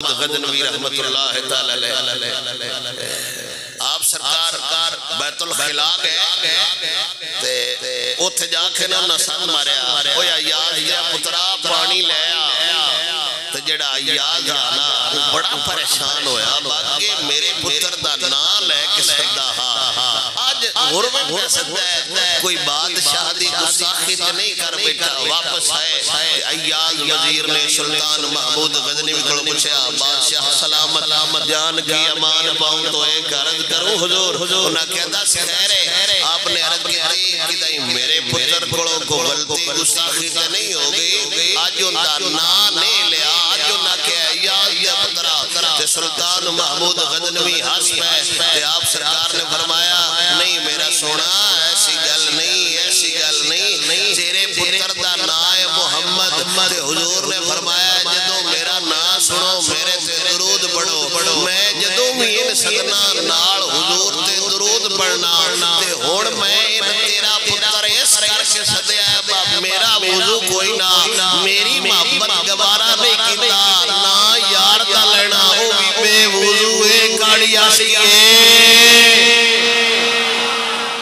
غزنوی رحمت اللہ تعالی علیہ آپ سرکار بیت الخلا گئے اوتھے جا کے نہ سن ماریا او یاد یا پترا پانی لے تے جڑا یاد آنا بڑا پریشان ہویا باقی میرے پتر دا نام لے کے سدا آج غربت میں سدا ہے کوئی بادشاہ دی گستاخی تے نہیں کر بیٹھا واپس آئے ایاز وزیر نے سلطان محمود غزنوی کو پوچھا بادشاہ سلامت جان کی امان پاؤں تو ایک عرض کروں حضور انہاں کہتا خیر آپ نے عرض کی کہ میرے پتر کو غلطی گستاخی تے نہیں ہو گئی آج ان دا نام نہیں لیا آج انہاں کہ ایاز یا پترا تے سلطان محمود غزنوی ہنس پہ تے آپ سرکار نے فرمایا نہیں میرا سونا ایسی گل نہیں تیرے پتر دا نام محمد تے حضور نے فرمایا جدو میرا نام سنو میرے تے درود پڑھو میں جدو بھی ان سدنا نال حضور تے درود پڑھنا تے ہون میں تیرا پتر اس کر کے سدیا ہے میرا وضو کوئی نہ